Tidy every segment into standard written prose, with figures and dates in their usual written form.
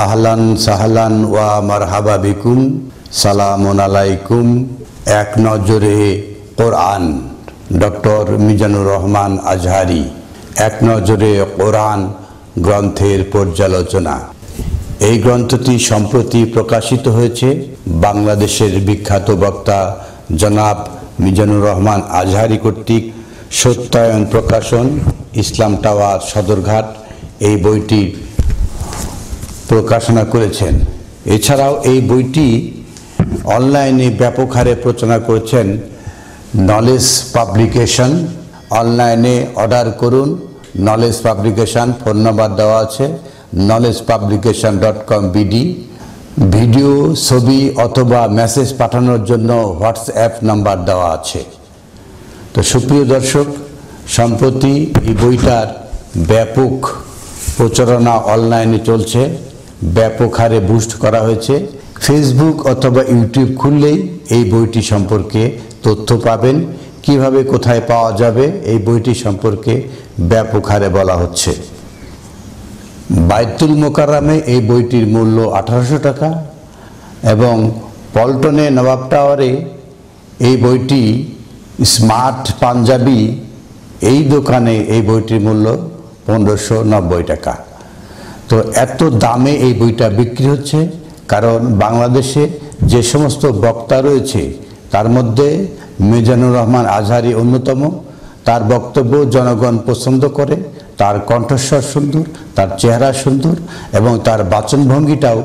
আহলান সাহলান ওয়া মারহাবা বিকুম, সালামুন আলাইকুম। এক নজরে কোরআন, ডক্টর মিজানুর রহমান আজহারি। এক নজরে কোরআন গ্রন্থের পর্যালোচনা। এই গ্রন্থটি সম্প্রতি প্রকাশিত হয়েছে বাংলাদেশের বিখ্যাত বক্তা জনাব মিজানুর রহমান আজহারি কর্তৃক। সত্যায়ন প্রকাশন, ইসলাম টাওয়ার, সদরঘাট এই বইটি প্রকাশনা করেছেন। এছাড়াও এই বইটি অনলাইনে ব্যাপক হারে প্রচারণা করেছেন নলেজ পাবলিকেশন। অনলাইনে অর্ডার করুন, নলেজ পাবলিকেশন। ফোন নাম্বার দেওয়া আছে knowledgepublication.com/bd। ভিডিও, ছবি অথবা মেসেজ পাঠানোর জন্য হোয়াটসঅ্যাপ নাম্বার দেওয়া আছে। তো সুপ্রিয় দর্শক, সম্প্রতি এই বইটার ব্যাপক প্রচারণা অনলাইনে চলছে, ব্যাপক হারে বুস্ট করা হয়েছে। ফেসবুক অথবা ইউটিউব খুললেই এই বইটি সম্পর্কে তথ্য পাবেন। কিভাবে কোথায় পাওয়া যাবে এই বইটি সম্পর্কে ব্যাপক হারে বলা হচ্ছে। বাইতুল মোকাররমে এই বইটির মূল্য 1800 টাকা এবং পল্টনে নবাব টাওয়ারে এই বইটি স্মার্ট পাঞ্জাবি এই দোকানে এই বইটির মূল্য 1590 টাকা। তো এত দামে এই বইটা বিক্রি হচ্ছে কারণ বাংলাদেশে যে সমস্ত বক্তা রয়েছে তার মধ্যে মিজানুর রহমান আজহারি অন্যতম। তার বক্তব্য জনগণ পছন্দ করে, তার কণ্ঠস্বর সুন্দর, তার চেহারা সুন্দর এবং তার বাচনভঙ্গিটাও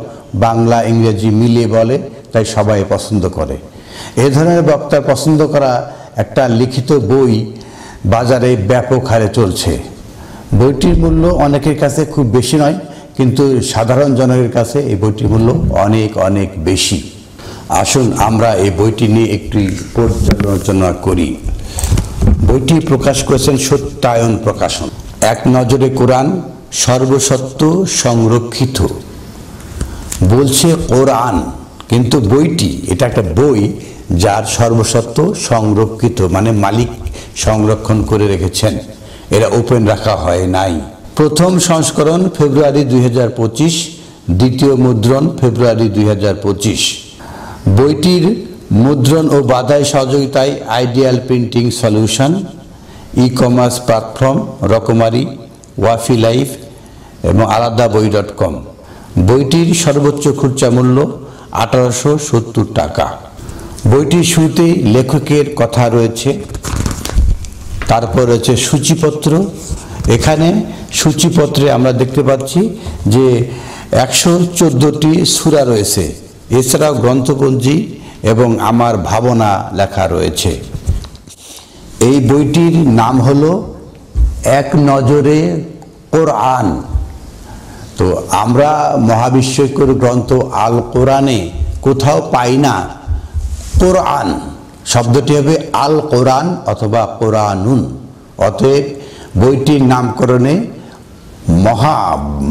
বাংলা ইংরেজি মিলিয়ে বলে, তাই সবাই পছন্দ করে। এ ধরনের বক্তা পছন্দ করা একটা লিখিত বই বাজারে ব্যাপক হারে চলছে। বইটির মূল্য অনেকের কাছে খুব বেশি নয়, কিন্তু সাধারণ জনের কাছে এই বইটির মূল্য অনেক অনেক বেশি। আসুন আমরা এই বইটি নিয়ে একটি পর্যালোচনা করি। বইটি প্রকাশ করেছেন সত্যায়ন প্রকাশন। এক নজরে কোরআন সর্বসত্য সংরক্ষিত বলছে কোরআন, কিন্তু বইটি এটা একটা বই যার সর্বসত্য সংরক্ষিত, মানে মালিক সংরক্ষণ করে রেখেছেন, এরা ওপেন রাখা হয় নাই। প্রথম সংস্করণ ফেব্রুয়ারি 2025, দ্বিতীয় মুদ্রণ ফেব্রুয়ারি 2025। বইটির মুদ্রণ ও বাধাই সহযোগিতায় ideal printing solution, e-commerce platform Rokomari, Wafi life এবং আলাদাবই.com। বইটির সর্বোচ্চ খুচরা মূল্য 1870 টাকা। বইটির শুরুতেই লেখকের কথা রয়েছে, তারপর রয়েছে সূচিপত্র। এখানে সূচিপত্রে আমরা দেখতে পাচ্ছি যে 114টি সূরা রয়েছে। এছাড়াও গ্রন্থপঞ্জি এবং আমার ভাবনা লেখা রয়েছে। এই বইটির নাম হলো এক নজরে কোরআন। তো আমরা মহাবিশ্বকর গ্রন্থ আল কোরআনে কোথাও পাই না কোরআন শব্দটি, হবে আল কোরআন অথবা কোরআনুন। অতএব বইটির নামকরণে মহা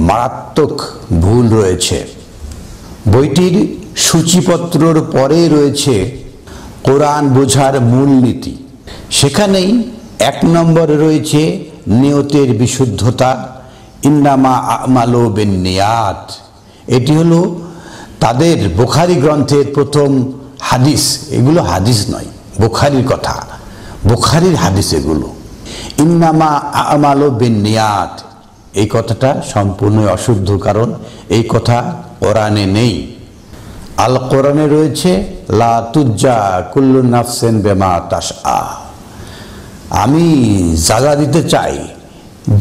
মারাত্মক ভুল রয়েছে। বইটির সূচিপত্রর পরে রয়েছে কোরআন বোঝার মূলনীতি। সেখানেই 1 নম্বরে রয়েছে নিয়তের বিশুদ্ধতা, ইন্নামা আমালু বিন্নিয়াত। এটি হলো তাদের বুখারী গ্রন্থের প্রথম হাদিস। এগুলো হাদিস নয়, বুখারীর কথা, বুখারীর হাদিস এগুলো। ইন্নামা আমালু বিন্নিয়াত এই কথাটা সম্পূর্ণ অশুদ্ধ, কারণ এই কথা কোরআনে নেই। আল কোরআনে রয়েছে লা তুজ্জা কুল্লু নাফসিন বিমা তাশআ। আমি সাজা দিতে চাই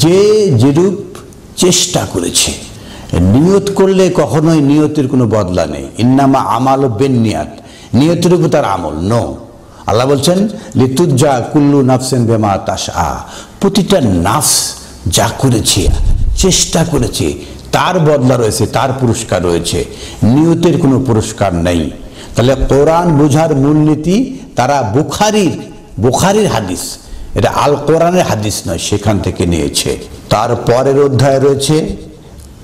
যে যেরূপ চেষ্টা করেছে। নিয়ত করলে কখনোই নিয়তের কোনো বদলা নেই। ইন্নামা আমালু বিন্নিয়াত, নিয়তের উপর তার আমল নো। আল্লাহ বলছেন লিতুজ্জা কুল্লু নাফসিন বিমা তাশআ, প্রতিটা নাফস যা করেছে, চেষ্টা করেছে, তার বদলা রয়েছে, তার পুরস্কার রয়েছে। নিয়তের কোনো পুরস্কার নেই। তাহলে কোরআন বোঝার মূলনীতি তারা বুখারীর হাদিস, এটা আল কোরআনের হাদিস নয়, সেখান থেকে নিয়েছে। তার পরের অধ্যায় রয়েছে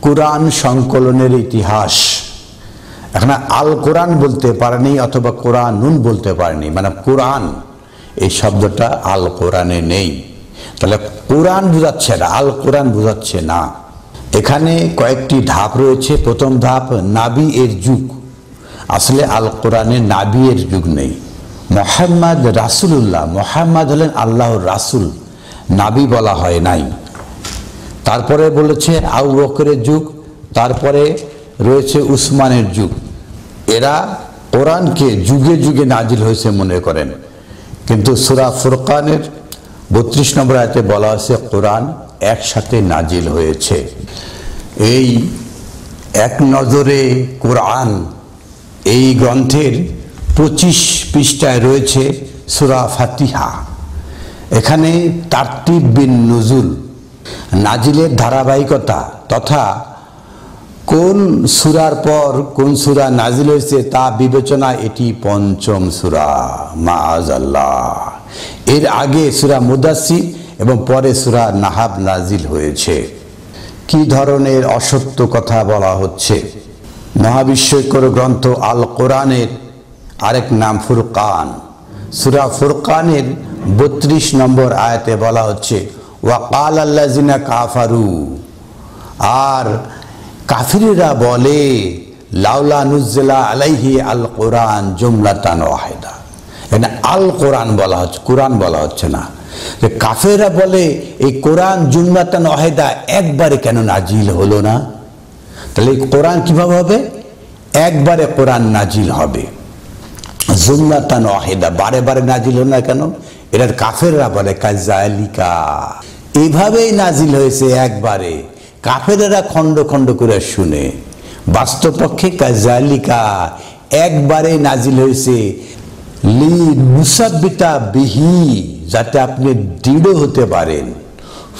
কোরআন সংকলনের ইতিহাস। এখানে আল কোরআন বলতে পারেনি অথবা কোরআনুন বলতে পারেনি, মানে কোরআন এই শব্দটা আল কোরআনে নেই। তাহলে কোরআন বোঝাচ্ছে না, আল কোরআন বোঝাচ্ছে না। এখানে কয়েকটি ধাপ রয়েছে। প্রথম ধাপ নাবি এর যুগ। আসলে আল কোরআনে নাবি এর যুগ নেই। মুহাম্মদ রাসূলুল্লাহ, মুহাম্মদ হলেন আল্লাহর রাসূল, নাবি বলা হয় নাই। তারপরে বলেছে আবু বকরের যুগ, তারপরে রয়েছে উসমানের যুগ। এরা কোরআনকে যুগে যুগে নাজিল হয়েছে মনে করেন, কিন্তু সূরা ফুরকানের 32 নম্বর আয়াতে বলা হয়েছে কোরআন একসাথে নাজিল হয়েছে। এই এক নজরে কোরআন এই গ্রন্থের 25 পৃষ্ঠায় রয়েছে সূরা ফাতিহা। এখানে তারতিব বিন নুজুল, নাজিলের ধারাবাহিকতা তথা কোন সূরার পর কোন সূরা নাজিল হয়েছে তা বিবেচনা এটি পঞ্চম সূরা মাআযাল্লাহ। এর আগে সূরা মুদাসসির এবং পরে সূরা নাহাব নাজিল হয়েছে। কি ধরনের অসত্য কথা বলা হচ্ছে? মহাবিশ্বকর গ্রন্থ আল কোরআনের আরেক নাম ফুরকান। সূরা ফুরকানের 32 নম্বর আয়াতে বলা হচ্ছে ওয়াকাল আল্লাযিনা কাফারু, আর কাফিররা বলে লাউলা নুজ্জিলা আলাইহি আল কোরআন জুমলাতান ওয়াহিদা। এখানে আল কোরআন বলা হচ্ছে, কোরআন বলা হচ্ছে না। যে কাফেররা বলে এই কোরআন জুমলাতান ওয়াহিদা, একবারে কেন নাজিল হলো না? তাহলে এই কোরআন কিভাবে হবে? একবারে কোরআন নাজিল হবে। জুমলাতান ওয়াহিদা বারে বারে নাজিল হলো না কেন? এটার কাফেররা বলে কাযালিকা, এইভাবেই নাজিল হয়েছে একবারে। কাফেরেরা খণ্ড খণ্ড করে শুনে, বাস্তবপক্ষে কাযালিকা একবারে নাজিল হয়েছে লি মুসাব্বিতা বিহি, যাতে আপনি দৃঢ় হতে পারেন,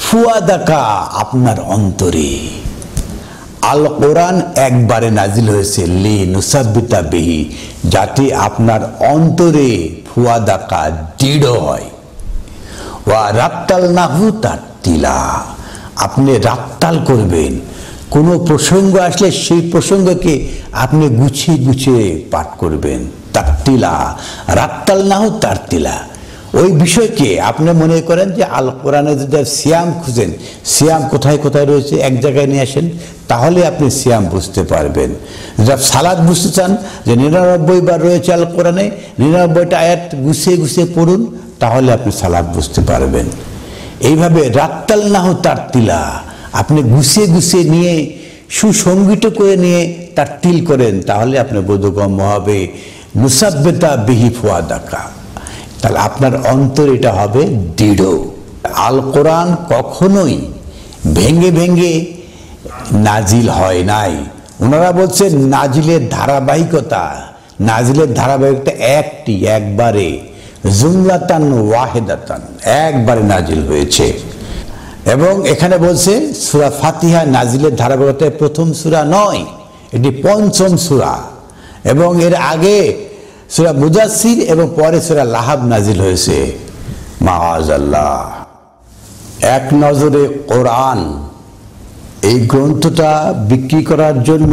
ফুয়াদাকা আপনার অন্তরে। আল কোরআন একবারে নাজিল হয়েছে লি নুসাব্বিতা বিহি, যাতে আপনার অন্তরে ফুয়াদাকা দৃঢ় হয়। ওয়া রাত্তালনাহু তারতিলা, আপনি রাত্তাল করবেন। কোনো প্রসঙ্গ আসলে সেই প্রসঙ্গকে আপনি গুছিয়ে গুছিয়ে পাঠ করবেন। তারতিলা, রাত্তালনাহু তারতিলা। ওই বিষয়কে আপনি মনে করেন যে আল কোরআনে যদি সিয়াম খুঁজেন, সিয়াম কোথায় কোথায় রয়েছে এক জায়গায় নিয়ে আসেন, তাহলে আপনি সিয়াম বুঝতে পারবেন। যখন সালাত বুঝতে চান যে 99 বার রয়েছে আল কোরআনে, 99টা আয়াত গুছিয়ে গুছিয়ে পড়ুন, তাহলে আপনি সালাত বুঝতে পারবেন। এইভাবে রাত্তালনাহু তারতিলা, আপনি গুছিয়ে গুছিয়ে নিয়ে সুসংগঠিত করে নিয়ে তারতিল করেন, তাহলে আপনার বোধগম্য হবে। নুসাব্বিতা বিহি ফুয়াদাকা, তাহলে আপনার অন্তর এটা হবে দৃঢ়। আল কোরআন কখনোই ভেঙে ভেঙে নাজিল হয় নাই। ওনারা বলছেন নাজিলের ধারাবাহিকতা, নাজিলের ধারাবাহিকতা একটি, একবারে জুমলাতান ওয়াহিদাতান, একবারে নাজিল হয়েছে। এবং এখানে বলছে সূরা ফাতিহা নাজিলের ধারাবাহিকতায় প্রথম সূরা নয়, এটি পঞ্চম সূরা। এবং এর আগে সূরা মুদাসসির এবং পরে সূরা লাহাব নাজিল হয়েছে। মাআযাল্লাহ। এক নজরে কোরআন এই গ্রন্থটা বিক্রি করার জন্য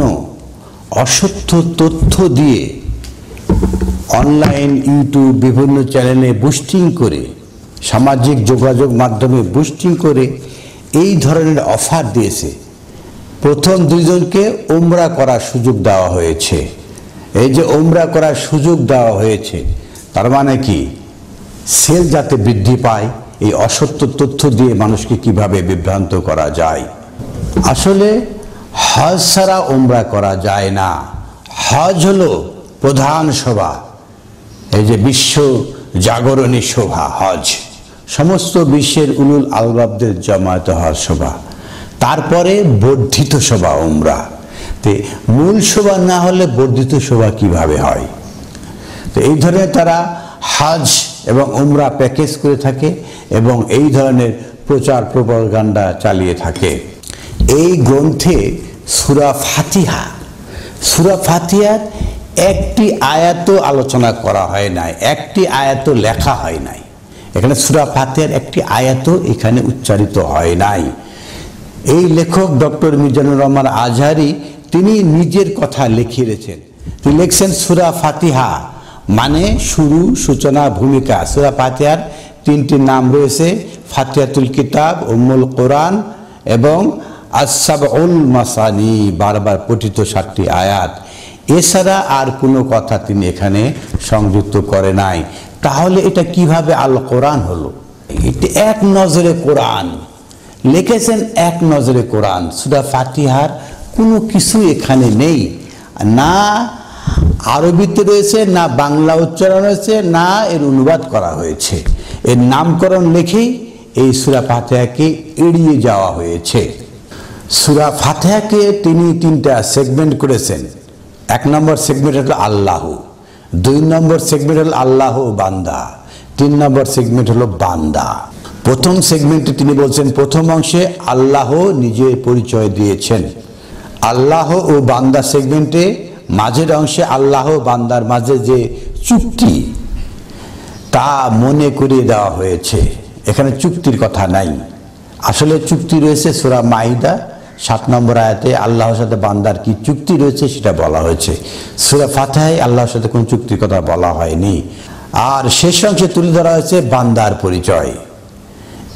অসত্য তথ্য দিয়ে অনলাইন, ইউটিউব, বিভিন্ন চ্যানেলে বুস্টিং করে, সামাজিক যোগাযোগ মাধ্যমে বুস্টিং করে এই ধরনের অফার দিয়েছে। প্রথম 2 জনকে উমরা করার সুযোগ দেওয়া হয়েছে। এই যে উমরা করার সুযোগ দেওয়া হয়েছে, তার মানে কি সেল যাতে বৃদ্ধি পায়, এই অসত্য তথ্য দিয়ে মানুষকে কিভাবে বিভ্রান্ত করা যায়। আসলে হজ ছাড়া উমরা করা যায় না। হজ হলো প্রধান শোভা, এই যে বিশ্ব জাগরণী শোভা হজ, সমস্ত বিশ্বের উলুল আলবাবদের জমায়েত হজ শোভা। তারপরে বর্ধিত শোভা উমরা। তো মূল শোভা না হলে বর্ধিত শোভা কিভাবে হয়? তো এই ধরনের তারা হজ এবং উমরা প্যাকেজ করে থাকে এবং এই ধরনের প্রচার প্রপাগান্ডা চালিয়ে থাকে। এই গ্রন্থে সূরা ফাতিহা, সূরা ফাতিহার একটি আয়াত আলোচনা করা হয় নাই, একটি আয়াত লেখা হয় নাই। এখানে সূরা ফাতিহার একটি আয়াত এখানে উচ্চারিত হয় নাই। এই লেখক ডক্টর মিজানুর রহমান আজহারি তিনি নিজের কথা লিখিয়েছেন। তিনি লিখছেন সূরা ফাতিহা মানে শুরু, সূচনা, ভূমিকা। সূরা ফাতিহার 3টি নাম রয়েছে, ফাতিহাতুল কিতাব, উম্মুল কোরআন এবং আস-সাবউল মাসানি, বারবার পঠিত 7টি আয়াত, এছাড়া আর কোনো কথা তিনি এখানে সংযুক্ত করে নাই। তাহলে এটা কিভাবে আল কোরআন হলো? এটা এক নজরে কোরআন লিখেছেন, এক নজরে কোরআন। সূরা ফাতিহার কোনো কিছু এখানে নেই, না আরবিতে রয়েছে, না বাংলা উচ্চারণ হয়েছে, না এর অনুবাদ করা হয়েছে। এর নামকরণ লিখেই এই সূরা ফাতিহাকে এড়িয়ে যাওয়া হয়েছে। সূরা ফাতিহাকে তিনি 3টা সেগমেন্ট করেছেন। 1 নম্বর সেগমেন্ট হলো আল্লাহ, 2 নম্বর সেগমেন্ট হলো আল্লাহ বান্দা, 3 নম্বর সেগমেন্ট হলো বান্দা। প্রথম সেগমেন্টে তিনি বলছেন, প্রথম অংশে আল্লাহ নিজে পরিচয় দিয়েছেন। আল্লাহ ও বান্দা সেগমেন্টে মাঝের অংশে আল্লাহ বান্দার মাঝে যে চুক্তি তা মনে করিয়ে দেওয়া হয়েছে। এখানে চুক্তির কথা নাই, আসলে চুক্তি রয়েছে সূরা মাইদা 7 নম্বর আয়াতে আল্লাহর সাথে বান্দার কি চুক্তি রয়েছে সেটা বলা হয়েছে। সূরা ফাতিহায় আল্লাহর সাথে কোনো চুক্তির কথা বলা হয়নি। আর শেষ অংশে তুলে ধরা হয়েছে বান্দার পরিচয়,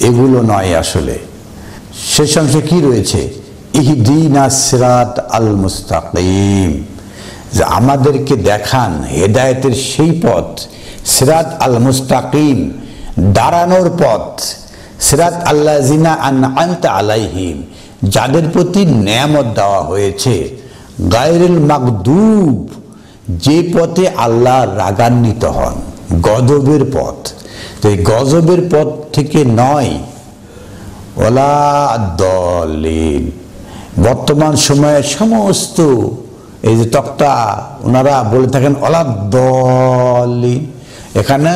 এগুলো নয়। আসলে শেষ অংশে কি রয়েছে? ইহদিনাস সিরাত আল মুস্তাকিম, যে আমাদেরকে দেখান হেদায়েতের সেই পথ, সিরাত আল মুস্তাকিম, দাঁড়ানোর পথ, সিরাত আল্লাযিনা আনআমতা আলাইহিম, যাদের প্রতি নেয়ামত দেওয়া হয়েছে, গায়রুল মাগদুব, যে পথে আল্লাহ রাগান্বিত হন, গজবের পথ। তো এই গজবের পথ থেকে নয়, ওয়ালা দলিন। বর্তমান সময়ে সমস্ত এই যে তক্তা ওনারা বলে থাকেন ওয়ালা দলিন, এখানে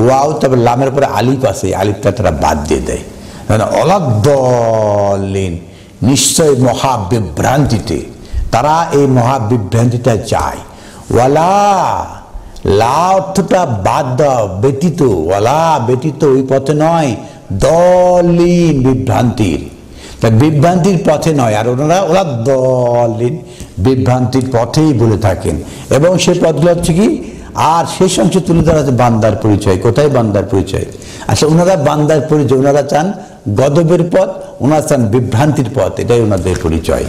ওয়াও তবে লামের পরে আলিফ আছে, আলিফটা তারা বাদ দিয়ে দেয়, ওয়ালা দলিন, নিশ্চয় মহাবিভ্রান্তিতে, তারা এই মহাবিভ্রান্তিটা যায়। ওয়ালা, লা অর্থটা বাদ দাও, ব্যতীত, ওয়ালা ব্যতীত ওই পথে নয়, দলিন বিভ্রান্তির, তা বিভ্রান্তির পথে নয়। আর ওনারা ওলা দলিন বিভ্রান্তির পথেই বলে থাকেন, এবং সে পথগুলো হচ্ছে কি? আর শেষ অংশে তুলে ধরা হচ্ছে বান্দার পরিচয়। কোথায় বান্দার পরিচয়? আসলে ওনারা বান্দার পরিচয়, ওনারা চান গজবের পথ, ওনারা চান বিভ্রান্তির পথ, এটাই ওনাদের পরিচয়।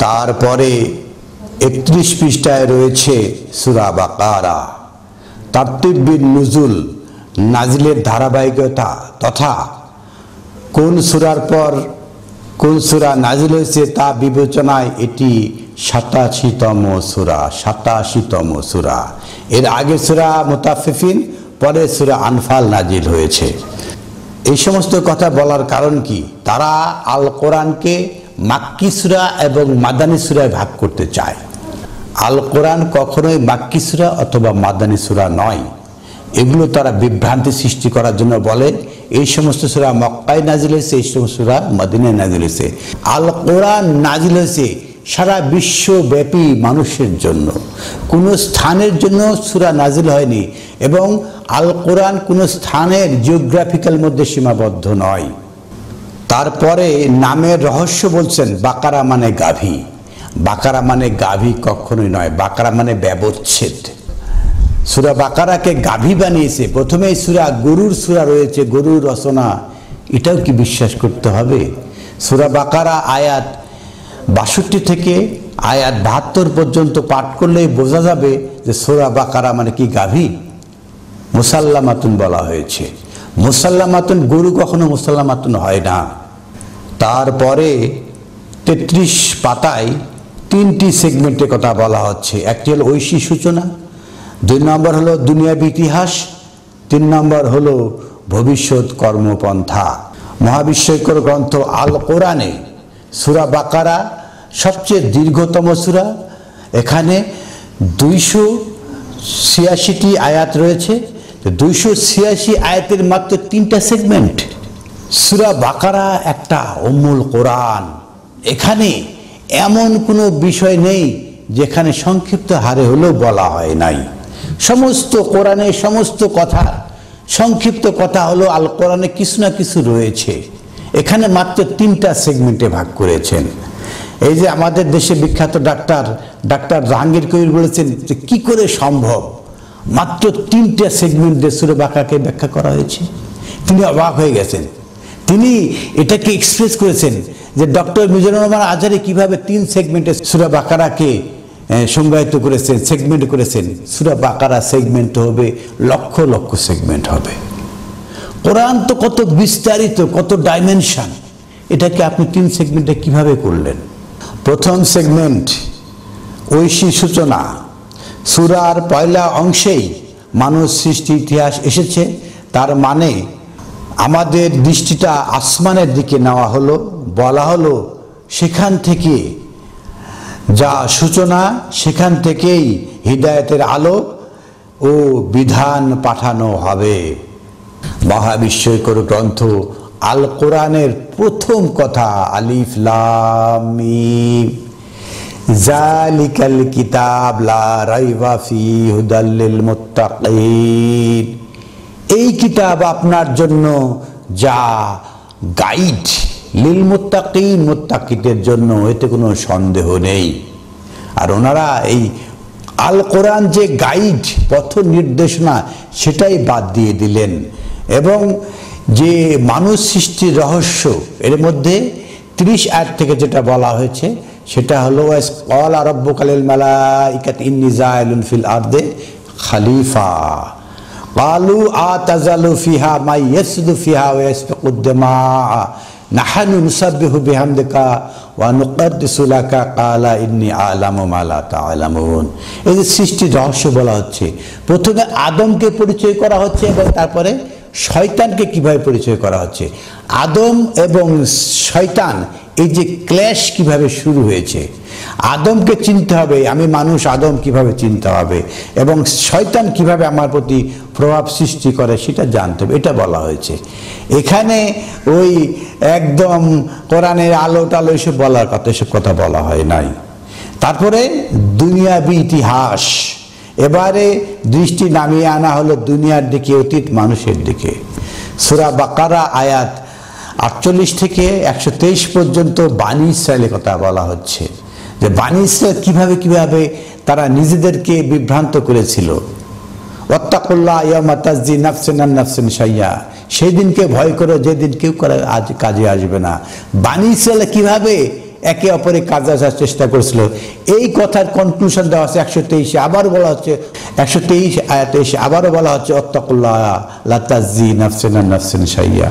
তারপরে 31 পৃষ্ঠায় রয়েছে সূরা বাকারা, তারতিবিন নুজুল, নাজিলের ধারাবাহিকতা তথা কোন সূরার পর কোন সূরা নাজিল হয়েছে তা বিবেচনায় এটি 87তম সূরা। 87তম সূরা। এর আগে সূরা মুতাফফিফিন, পরে সূরা আনফাল নাজিল হয়েছে। এই সমস্ত কথা বলার কারণ কি? তারা আল কোরআনকে মাক্কি সূরা এবং মাদানী সূরায় ভাগ করতে চায়। আল কোরআন কখনোই মাক্কি সূরা অথবা মাদানী সূরা নয়। এগুলো তারা বিভ্রান্তি সৃষ্টি করার জন্য বলে এই সমস্ত সূরা মক্কায় নাজিল হয়েছে, এই সমস্ত সূরা মদিনায় নাজিল হয়েছে। আল কোরআন নাজিল হয়েছে সারা বিশ্বব্যাপী মানুষের জন্য, কোনো স্থানের জন্য সূরা নাজিল হয়নি, এবং আল কোরআন কোনো স্থানের জিওগ্রাফিক্যাল মধ্যে সীমাবদ্ধ নয়। তারপরে নামের রহস্য বলছেন, বাকারা মানে গাভী। বাকারা মানে গাভী কখনোই নয়, বাকারা মানে ব্যবচ্ছেদ। সূরা বাকারাকে গাভী বানিয়েছে। প্রথমেই সূরা গরুর সূরা রয়েছে, গরুর রচনা, এটাও কি বিশ্বাস করতে হবে? সূরা বাকারা আয়াত 62 থেকে আয়াত 72 পর্যন্ত পাঠ করলেই বোঝা যাবে যে সূরা বাকারা মানে কি গাভী? মুসাল্লামাতুন বলা হয়েছে। মুসাল্লামাতুন, গরু কখনো মুসাল্লামাতুন হয় না। তারপরে 33 পাতায় 3টি সেগমেন্টের কথা বলা হচ্ছে। একটি হলো ঐশী সূচনা, 2 নম্বর হলো দুনিয়াবি ইতিহাস, 3 নম্বর হলো ভবিষ্যৎ কর্মপন্থা। মহাবিশ্বকর গ্রন্থ আল কোরআনে সূরা বাকারা সবচেয়ে দীর্ঘতম সূরা। এখানে 286টি আয়াত রয়েছে। 286 আয়াতের মাত্র 3টা সেগমেন্ট। সূরা বাকারা একটা উম্মুল কোরআন। এখানে এমন কোনো বিষয় নেই যেখানে সংক্ষিপ্ত হারে হলেও বলা হয় নাই। সমস্ত কোরআনের সমস্ত কথা, সংক্ষিপ্ত কথা হলো আল কোরআনে কিছু না কিছু রয়েছে। এখানে মাত্র 3টা সেগমেন্টে ভাগ করেছেন। এই যে আমাদের দেশে বিখ্যাত ডাক্তার জাহাঙ্গীর কবির বলেছেন যে কি করে সম্ভব মাত্র 3টা সেগমেন্ট দিয়ে সূরা বাকারাকে ব্যাখ্যা করা হয়েছে। তিনি অবাক হয়ে গেছেন। তিনি এটাকে এক্সপ্রেস করেছেন যে ডক্টর মিজানুর রহমান আজহারী কিভাবে 3 সেগমেন্টে সূরা বাকারাকে সংজ্ঞায়িত করেছেন, সেগমেন্ট করেছেন। সূরা বাকারা সেগমেন্ট হবে, লক্ষ লক্ষ সেগমেন্ট হবে। কোরআন তো কত বিস্তারিত, কত ডাইমেনশন, এটাকে আপনি 3 সেগমেন্টে কিভাবে করলেন? প্রথম সেগমেন্ট ঐশী সূচনা, সূরার পয়লা অংশেই মানুষ সৃষ্টি ইতিহাস এসেছে। তার মানে আমাদের দৃষ্টিটা আসমানের দিকে নেওয়া হলো, বলা হলো সেখান থেকে যা সূচনা, সেখান থেকেই হিদায়াতের আলো ও বিধান পাঠানো হবে। মহাবিস্ময়কর গ্রন্থ আল কোরআনের প্রথম কথা আলিফ লাম মিম জালিকাল কিতাব লা রাইবা ফিহি হুদাল লিল মুত্তাকিন। এই কিতাব আপনার জন্য যা গাইড, লিল মুত্তাকিন, মুত্তাকিদের জন্য, এতে কোনো সন্দেহ নেই। আর ওনারা এই আল কোরআন যে গাইড, পথ নির্দেশনা, সেটাই বাদ দিয়ে দিলেন। এবং যে মানুষ সৃষ্টির রহস্য, এর মধ্যে 30 আয়াত থেকে যেটা বলা হয়েছে সেটা হলো ক্বালা রাব্বুকা লিল মালাইকাতি ইন্নী জাইলুন ফিল আরদি খলিফা ক্বালু আতাজালু ফিহা মাই ইয়াসদু ফিহা ওয়া ইয়াসফিকুদ দিমা নাহনু নুসাব্বিহু বিহামদিকা ওয়া নুকদ্দিসু লাকা ক্বালা ইন্নী আ'লামু মা লা তা'লামুন। এই যে সৃষ্টির রহস্য বলা হচ্ছে, প্রথমে আদমকে পরিচয় করা হচ্ছে এবং তারপরে শয়তানকে কিভাবে পরিচয় করা হচ্ছে। আদম এবং শয়তান, এই যে ক্ল্যাশ কিভাবে শুরু হয়েছে, আদমকে চিনতে হবে, আমি মানুষ, আদম কিভাবে চিনতে হবে, এবং শয়তান কিভাবে আমার প্রতি প্রভাব সৃষ্টি করে সেটা জানতে হবে, এটা বলা হয়েছে। এখানে ওই একদম কোরআনের আলো টালো এসব বলার কথা, এসব কথা বলা হয় নাই। তারপরে দুনিয়াবি ইতিহাস, এবারে দৃষ্টি নামিয়ে আনা হলো দুনিয়ার দিকে, অতীত মানুষের দিকে। সূরা বাকারা আয়াত 48 থেকে 123 পর্যন্ত বানী ইসরায়েলের কথা বলা হচ্ছে, যে বানী ইসরায়েল কিভাবে কিভাবে তারা নিজেদেরকে বিভ্রান্ত করেছিল। ওয়াত্তাকুল্লাহ ইয়াওমা তাজজি নাফসুন আন নাফসিন শাইয়া, সেই দিনকে ভয় করো যেদিন কেউ কাজে আসবে না। বানী ইসরায়েল কিভাবে একে অপরের কাজে আসার চেষ্টা করেছিল, এই কথার কনক্লুশন দেওয়া হচ্ছে 123। আবারও বলা হচ্ছে 123 আয়াতে এসে আবারও বলা হচ্ছে ওয়াত্তাকুল্লাহ লা তাজজি নাফসুন আন নাফসিন শাইয়া।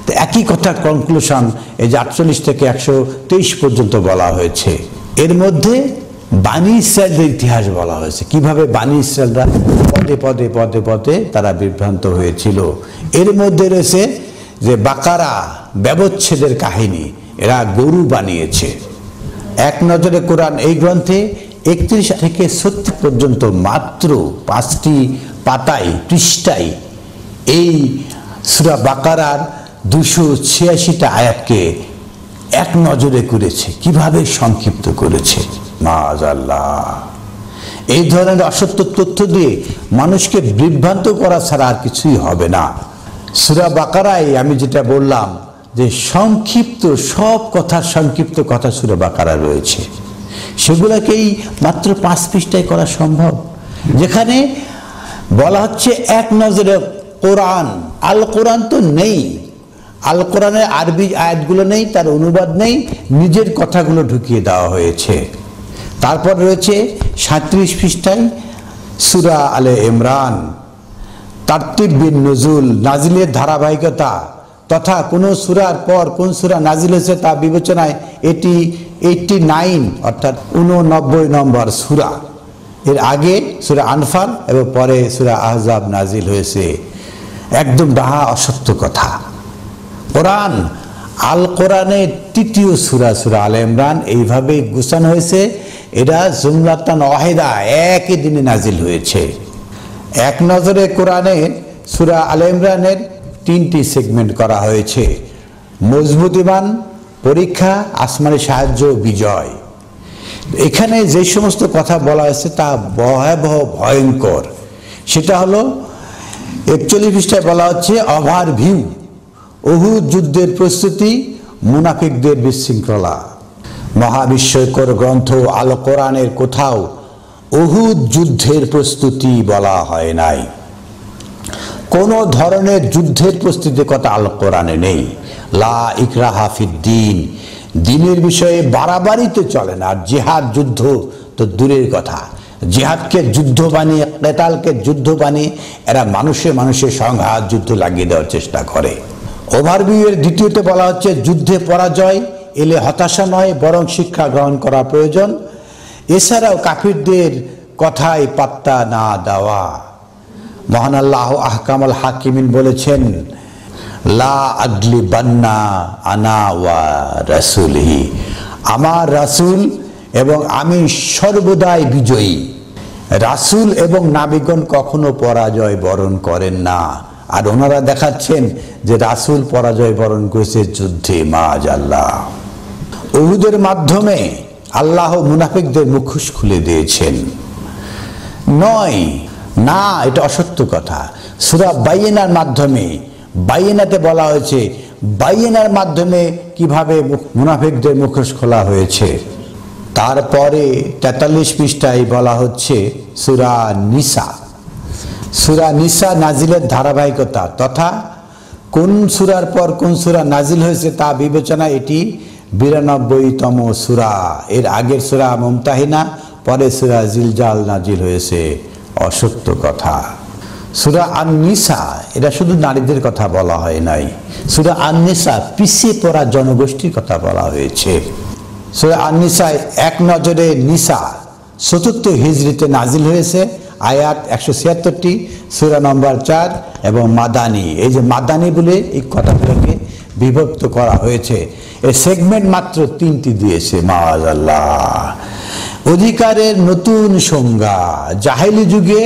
তো একই কথার কনক্লুশন এই যে 48 থেকে 123 পর্যন্ত বলা হয়েছে। এর মধ্যে বানী ইসরায়েলের ইতিহাস বলা হয়েছে, কিভাবে বানী ইসরায়েলরা পদে পদে পদে পদে তারা বিভ্রান্ত হয়েছিল। এর মধ্যে রয়েছে যে বাকারা ব্যবচ্ছেদের কাহিনী, এরা গরু বানিয়েছে। এক নজরে কোরআন এই গ্রন্থে 31 থেকে 36 পর্যন্ত মাত্র 5টি পাতায়, পৃষ্ঠায় এই সূরা বাকারার 286টা আয়াতকে এক নজরে করেছে, কিভাবে সংক্ষিপ্ত করেছে। মাআযাল্লাহ, এই ধরনের অসত্য তথ্য দিয়ে মানুষকে বিভ্রান্ত করা ছাড়া আর কিছুই হবে না। সূরা বাকারায় আমি যেটা বললাম যে সংক্ষিপ্ত সব কথা, সংক্ষিপ্ত কথা সূরা বাকারায় রয়েছে, সেগুলোকেই মাত্র 5 পৃষ্ঠায় করা সম্ভব। যেখানে বলা হচ্ছে এক নজরে কোরআন, আল কোরআন তো নেই, আল কোরআনের আরবি আয়াতগুলো নেই, তার অনুবাদ নেই, নিজের কথাগুলো ঢুকিয়ে দেওয়া হয়েছে। তারপর রয়েছে 37 পৃষ্ঠায় সূরা আলে ইমরান, তারতিব বিন নুজুল, নাজিলের ধারাবাহিকতা, তথা কোন সূরার পর কোন সূরা নাজিল হয়েছে তা বিবেচনায় এটি 89 অর্থাৎ 89 নম্বর সূরা। এর আগে সূরা আনফাল এবং পরে সূরা আহজাব নাজিল হয়েছে। একদম ডাহা অসত্য কথা। কোরআন, আল কোরআনের 3য় সূরা সূরা আলে ইমরান এইভাবে গুছানো হয়েছে, এটা জুমলাতান ওয়াহিদা, একই দিনে নাজিল হয়েছে। এক নজরে কোরআনের সূরা আলে ইমরানের 3টি সেগমেন্ট করা হয়েছে: মজবুত ঈমান, পরীক্ষা, আসমানি সাহায্য, বিজয়। এখানে যে সমস্ত কথা বলা হয়েছে তা ভয়াবহ, ভয়ঙ্কর। সেটা হলো 41 পৃষ্ঠায় বলা হচ্ছে ওভারভিউ, উহুদ যুদ্ধের প্রস্তুতি, মুনাফিকদের বিশৃঙ্খলা। মহাবিস্ময়কর গ্রন্থ আল কোরআনের কোথাও উহুদ যুদ্ধের প্রস্তুতি বলা হয় নাই। কোনো ধরনের যুদ্ধের প্রস্তুতির কথা আল কোরআনে নেই। লা ইকরাহা ফিদ্দিন, দ্বীনের বিষয়ে বাড়াবাড়ি তো চলে না। আর জিহাদ যুদ্ধ তো দূরের কথা, জিহাদকে যুদ্ধ বানিয়ে, কেতালকে যুদ্ধ বানিয়ে এরা মানুষের সংঘাত যুদ্ধ লাগিয়ে দেওয়ার চেষ্টা করে। ওভারভিউ এর দ্বিতীয়তে বলা হচ্ছে যুদ্ধে পরাজয় এলে হতাশা নয়, বরং শিক্ষা গ্রহণ করা প্রয়োজন। এছাড়াও কাফিরদের কথায় পাত্তা না দেওয়া। মহান আল্লাহ আহকামুল হাকিমিন বলেছেন, লা আগলিবান্না আনা ওয়া রাসূলিহি, আমার রাসূল এবং আমি সর্বদাই বিজয়ী। রাসূল এবং নাবিগণ কখনো পরাজয় বরণ করেন না। আর ওনারা দেখাচ্ছেন যে রাসূল পরাজয় বরণ করেছে যুদ্ধে। মাআজাল্লাহ। উহুদের মাধ্যমে আল্লাহ মুনাফিকদের মুখোশ খুলে দিয়েছেন। নয় না, এটা অসত্য কথা। সূরা বাইয়িনার মাধ্যমে, বাইয়িনাতে বলা হয়েছে বাইয়িনার মাধ্যমে কিভাবে মুনাফিকদের মুখোশ খোলা হয়েছে। তারপরে 43 পৃষ্ঠায় বলা হচ্ছে সূরা নিসা। সূরা নিসা নাজিলের ধারাবাহিকতা তথা কোন সূরার পর কোন সূরা নাজিল হয়েছে তা বিবেচনা এটি 92তম সূরা। এর আগের সূরা মুমতাহিনা, পরে সূরা জিলজাল নাজিল হয়েছে। অসত্য কথা। সূরা আন-নিসা, এটা শুধু নারীদের কথা বলা হয় নাই। সূরা আন-নিসা পিছিয়ে পড়া জনগোষ্ঠীর কথা বলা হয়েছে। সূরা আন-নিসায় এক নজরে নিসা চতুর্থ হিজরিতে নাজিল হয়েছে, আয়াত 176টি, সূরা নম্বর 4 এবং মাদানী। এই যে মাদানী বলে এই কথাগুলোকে বিভক্ত করা হয়েছে। এই সেগমেন্ট মাত্র 3টি দিয়েছে। মাআজাল্লাহ। অধিকারের নতুন সংজ্ঞা। জাহেলি যুগে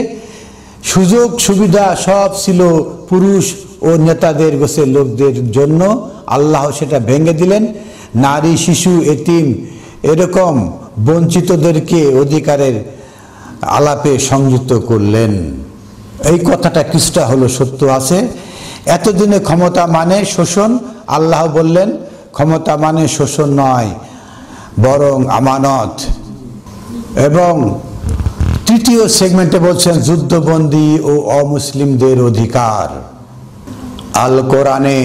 সুযোগ সুবিধা সব ছিল পুরুষ ও নেতাদের গোছের লোকদের জন্য, আল্লাহ সেটা ভেঙে দিলেন। নারী, শিশু, এতিম এরকম বঞ্চিতদেরকে অধিকারের আলাপে সংযুক্ত করলেন। এই কথাটা কিছুটা হলো সত্য আছে। এতদিনে ক্ষমতা মানে শোষণ, আল্লাহ বললেন ক্ষমতা মানে শোষণ নয়, বরং আমানত। এবং তৃতীয় সেগমেন্টে বলছেন যুদ্ধবন্দী ও অমুসলিমদের অধিকার। আল কোরআনে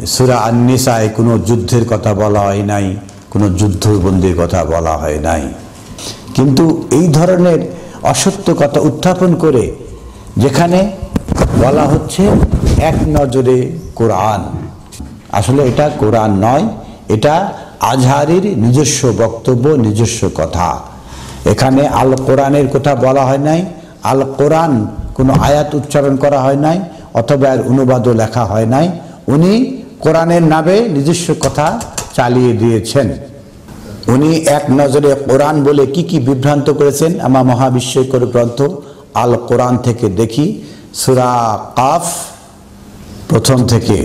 সূরা আন-নিসায় কোনো যুদ্ধের কথা বলা হয় নাই, কোনো যুদ্ধবন্দীর কথা বলা হয় নাই। কিন্তু এই ধরনের অসত্য কথা উত্থাপন করে যেখানে বলা হচ্ছে এক নজরে কোরআন, আসলে এটা কোরআন নয়, এটা আজহারির নিজস্ব বক্তব্য, নিজস্ব কথা। এখানে আল কোরআনের কথা বলা হয় নাই। আল কোরআন কোনো আয়াত উচ্চারণ করা হয় নাই, অথবা এর অনুবাদও লেখা হয় নাই। উনি কোরআনের নামে নিজস্ব কথা চালিয়ে দিয়েছেন। উনি এক নজরে কোরআন বলে কি কি বিভ্রান্ত করেছেন আমার মহাবিস্ময়কর গ্রন্থ আল কোরআন থেকে দেখি। সূরা কাফ প্রথম থেকে,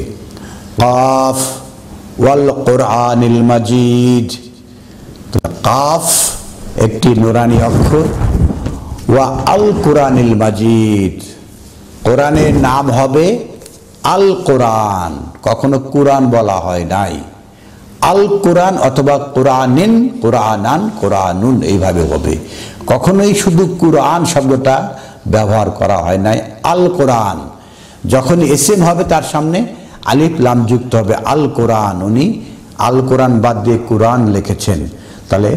কাফ ওয়াল কোরআনিল মাজিদ। কাফ একটি নুরানি অক্ষর, ওয়া আল কোরআনিল মাজিদ, কোরআনের নাম হবে আল কোরআন। কখনো কোরআন বলা হয় নাই। আল কোরআন অথবা কোরআনিন, কোরআনান, কোরআনুন এইভাবে হবে। কখনোই শুধু কোরআন শব্দটা ব্যবহার করা হয় নাই। আল কোরআন যখন এসএম হবে তার সামনে আলিফ লাম যুক্ত হবে। আল কোরআন, উনি আল কোরআন বাদ দিয়ে কোরআন লিখেছেন। তাহলে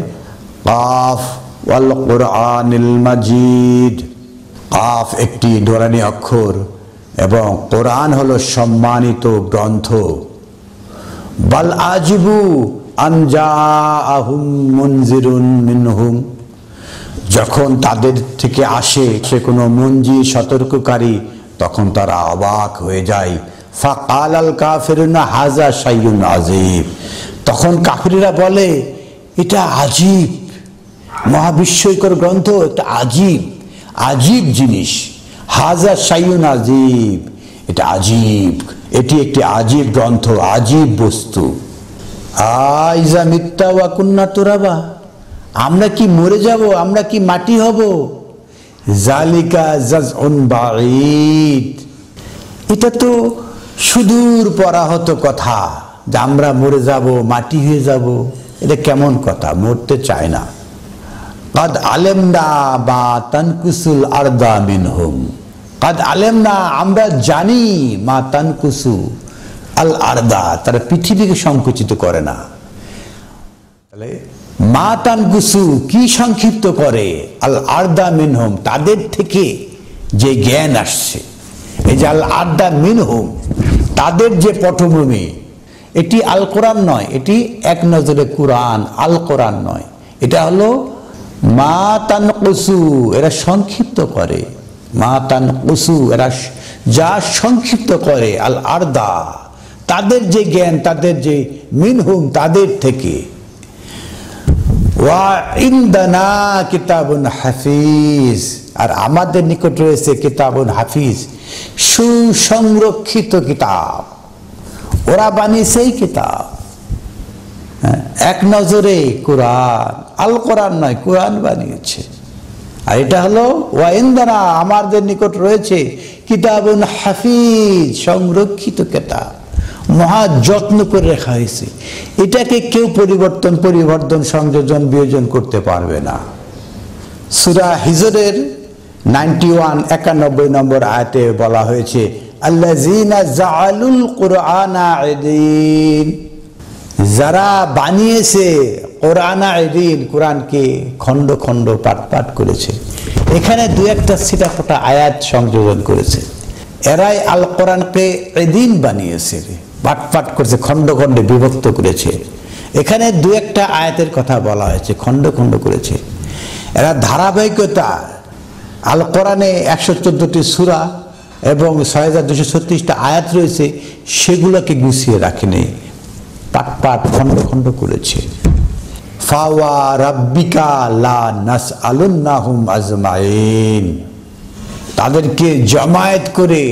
কাফ ওয়াল কোরআনিল মাজিদ। কাফ একটি নুরানি অক্ষর এবং কোরআন হলো সম্মানিত গ্রন্থ। বাল আজিবু আন জাআহুম মুনজিরুন মিনহুম, যখন তাদের থেকে আসে সে কোনো মুনজির, সতর্ককারী, তখন তারা অবাক হয়ে যায়। ফাকালাল কাফিরুনা হাযা শাইউন আযীব, তখন কাফিররা বলে এটা আজীব, মহাবিস্ময়কর গ্রন্থ, এটা আজীব, আজীব জিনিস। হাযা শাইউন আযীব, এটা আজীব, এটি একটি আজীব গ্রন্থ, আজীব বস্তু। আইজা মিত্তা ওয়া কুন্না তুরাবা, আমরা কি মরে যাব, আমরা কি মাটি হব। জালিকা জাজউন বাঈদ, এটা তো সুদূর পরাহত কথা যে আমরা মরে যাব, মাটি হয়ে যাব। এটা কেমন কথা, মরতে চায় না। কাদ আলেমনা বা তানকুসুল আরদা মিনহুম, কাদ আলেমনা, আমরা জানি, মা তানকুসু আল আরদা, তারা পৃথিবীকে সংকুচিত করে না। তাহলে মা তানকুসু কি সংক্ষিপ্ত করে, আল আরদা মিনহুম, তাদের থেকে যে জ্ঞান আসছে। এই যে আল আরদা মিনহুম, তাদের যে পটভূমি, এটি আল কোরআন নয়, এটি এক নজরে কোরআন, আল কোরআন নয়। এটা হলো মা তানকুসু, এরা সংক্ষিপ্ত করে, মা তানকুসু, এরা যা সংক্ষিপ্ত করে, আল আরদা, তাদের যে জ্ঞান, তাদের যে মিনহুম, তাদের থেকে। ওয়া ইনদানা কিতাবুন হাফিজ, আর আমাদের নিকট রয়েছে কিতাবুন হাফিজ, সুসংরক্ষিত কিতাব। ওরা বানিয়েছে এই কিতাব, এক নজরে কোরআন, আল কোরআন নয়, কোরআন বানিয়েছে। আর এটা হলো ওয়া ইনদানা, আমাদের নিকট রয়েছে কিতাবুন হাফিজ, সংরক্ষিত কিতাব, মহা যত্ন করে রাখা হয়েছে। এটাকে কেউ পরিবর্তন সংযোজন বিয়োজন করতে পারবে না। সূরা হিজরের 91 নম্বর আয়াতে বলা হয়েছে আল্লাযীনা জাআলুল কুরআনা ঈদিন, যারা বানিয়েছে কোরআনা ঈদিন, কোরআনকে খণ্ড খণ্ড পাঠ করেছে। এখানে দু একটা ছিটাফোটা আয়াত সংযোজন করেছে। এরাই আল কোরআনকে ঈদিন বানিয়েছে, পাঠ করেছে, খণ্ড খণ্ডে বিভক্ত করেছে। এখানে দু একটা আয়াতের কথা বলা হয়েছে, খণ্ড খণ্ড করেছে। এরা ধারাবাহিকতা, আল কোরআনে 114টি সূরা এবং 6236টা আয়াত রয়েছে, সেগুলোকে গুছিয়ে রাখেনি, পাঠ খণ্ড খণ্ড করেছে। ফাওয়া রাব্বিকা লা নাসআলুন্নাহুম আজমাইন, তাদেরকে জমায়েত করে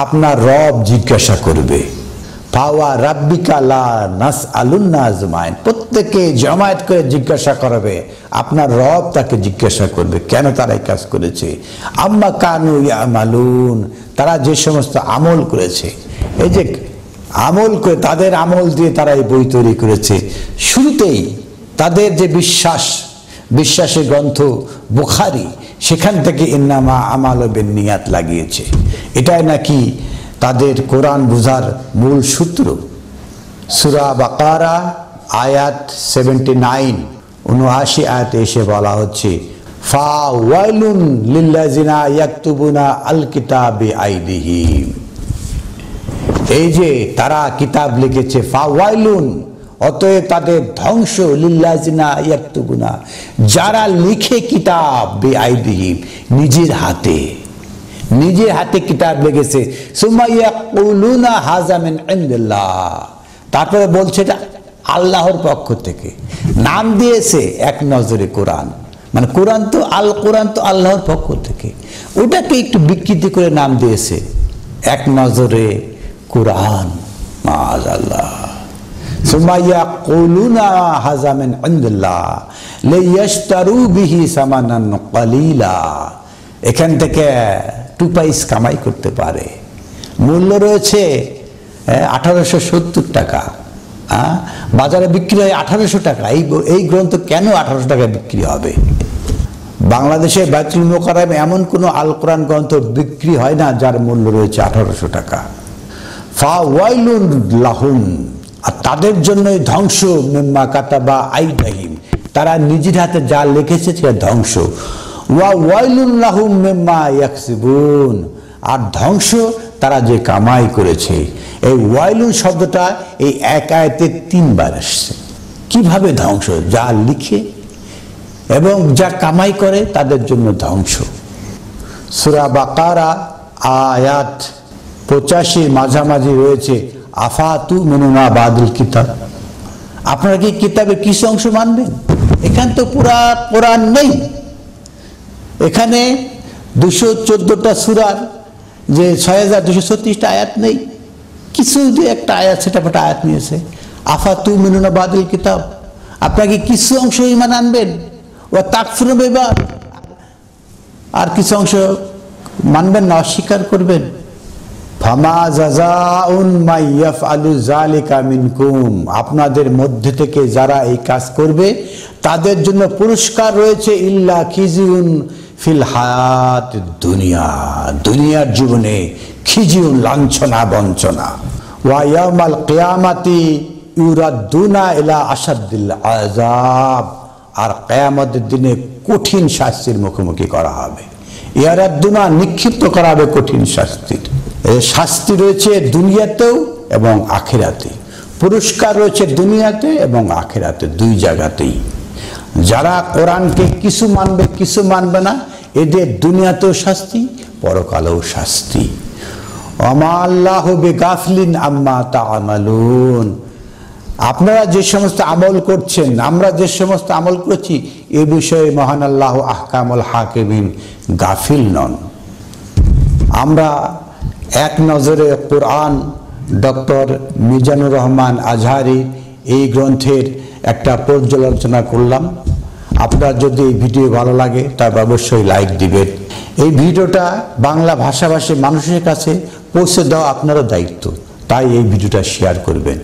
আপনার রব জিজ্ঞাসা করবে। ফাওয়া রাব্বিকা লা নাসআলুন্না আজমাইন, প্রত্যেককে জমায়েত করে জিজ্ঞাসা করবে, আপনার রব তাকে জিজ্ঞাসা করবে কেন তারা এই কাজ করেছে। আম্মা কানু ইয়ামালুন, তারা যে সমস্ত আমল করেছে। এই যে আমল করে, তাদের আমল দিয়ে তারা এই বই তৈরি করেছে। শুরুতেই তাদের যে বিশ্বাসের গ্রন্থ বুখারী, সেখান থেকে ইন্নামা আমালু বিন্নিয়াত লাগিয়েছে। এটাই নাকি তাদের কোরআন বুঝার মূল সূত্র। সূরা বাকারা আয়াত 79 আয়াতে এসে বলা হচ্ছে ফাওয়াইলুন লিল্লাযিনা ইয়াকতুবুনা আল কিতাব বিআইদিহিম, এই যে তারা কিতাব লিখেছে, ফাওয়াইলুন, অতএব তাদের ধ্বংস, লিল্লাযিনা ইয়াকতুবুনা, যারা লিখে কিতাব বিআইদিহিম, নিজের হাতে কিতাব লিখেছে। সুম্মা ইয়াকুলুনা হাযা মিন ইনদিল্লাহ, তারপরে বলছে এটা আল্লাহর পক্ষ থেকে। নাম দিয়েছে এক নজরে কোরআন, মানে কোরআন তো কোরআন তো আল্লাহর পক্ষ থেকে, ওটাকে একটু বিকৃতি করে নাম দিয়েছে এক নজরে কোরআন। মাআযাল্লাহ। সুম্মা ইয়াকুলুনা হাযা মিন ইনদিল্লাহ লিয়াশতারু বিহি সামানান কালিলা, এখান থেকে 2 পয়সা কামাই করতে পারে। মূল্য রয়েছে 1870 টাকা, বাজারে বিক্রি হয় 1800 টাকা। এই গ্রন্থ কেন 1800 টাকায় বিক্রি হবে? বাংলাদেশে বাইতুল মুকাররমে এমন কোনো আল কোরআন গ্রন্থ বিক্রি হয় না যার মূল্য রয়েছে 1800 টাকা। ফাওয়াইলুন লাহুম, আর তাদের জন্যই ধ্বংস, মিম্মা কাতাবা আইদাহিম, তারা নিজের হাতে যা লিখেছে সেটা ধ্বংস। ওয়া ওয়াইলুন লাহুম মিম্মা ইয়াকসিবুন, আর ধ্বংস তারা যে কামাই করেছে। এই ওয়াইলুন শব্দটা এই এক আয়াতে 3 বার আসছে। কিভাবে ধ্বংস? যা লিখে এবং যা কামাই করে তাদের জন্য ধ্বংস। সূরা বাকারা আয়াত 85 মাঝামাঝি রয়েছে আফাতু মিনুনা বাদুল কিতাব, আপনারা কি কিতাবের কিছু অংশ মানবেন? এখানে তো পুরা কোরআন নেই, এখানে 214টা সূরার যে 6236টা আয়াত নেই, কিছু যে একটা আয়াত, সেটা একটা আয়াত নিয়েছে। আফাতু মিনুনা বাদুল কিতাব, আপনারা কি কিছু অংশ ঈমান আনবেন? ওয়া তাকফুরুনা বিবাদ, আর কিছু অংশ মানবেন না, অস্বীকার করবেন। ফামা জাযাউন মান ইয়াফআলু যালিকা মিনকুম, আপনাদের মধ্যে থেকে যারা এই কাজ করবে তাদের জন্য পুরস্কার রয়েছে ইল্লা খিজিউন ফিল হায়াত দুনিয়া, দুনিয়ার জীবনে খিজিউন লাঞ্ছনা বঞ্চনা, ওয়া ইয়াউমাল কিয়ামাতি ইউরাদ্দুনা ইলা আশাদ্দিল আযাব, আর কিয়ামতের দিনে কঠিন শাস্তির মুখোমুখি করা হবে। ইয়ারাদ্দুনা নিক্ষিপ্ত করা হবে কঠিন শাস্তির। এই শাস্তি রয়েছে দুনিয়াতেও এবং আখিরাতে, পুরস্কার রয়েছে দুনিয়াতে এবং আখিরাতে, দুই জায়গাতেই। যারা কোরআনকে কিছু মানবে কিছু মানবে না, এদের দুনিয়াতেও শাস্তি, পরকালেও শাস্তি। ওমা আল্লাহু বিগাফলিন আম্মা তা'মালুন, আপনারা যে সমস্ত আমল করছেন, আমরা যে সমস্ত আমল করছি, এ বিষয়ে মহান আল্লাহ আহকামুল হাকিমিন গাফিল নন। আমরা এক নজরে কোরআন ডক্টর মিজানুর রহমান আজহারি এই গ্রন্থের একটা পর্যালোচনা করলাম। আপনার যদি এই ভিডিও ভালো লাগে তবে অবশ্যই লাইক দিবেন। এই ভিডিওটা বাংলা ভাষাভাষী মানুষের কাছে পৌঁছে দেওয়া আপনারও দায়িত্ব, তাই এই ভিডিওটা শেয়ার করবেন।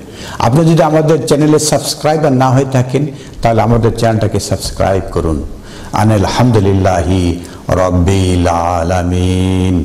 আপনি যদি আমাদের চ্যানেলে সাবস্ক্রাইবার না হয়ে থাকেন তাহলে আমাদের চ্যানেলটাকে সাবস্ক্রাইব করুন। আলহামদুলিল্লাহি রাব্বিল আলামিন।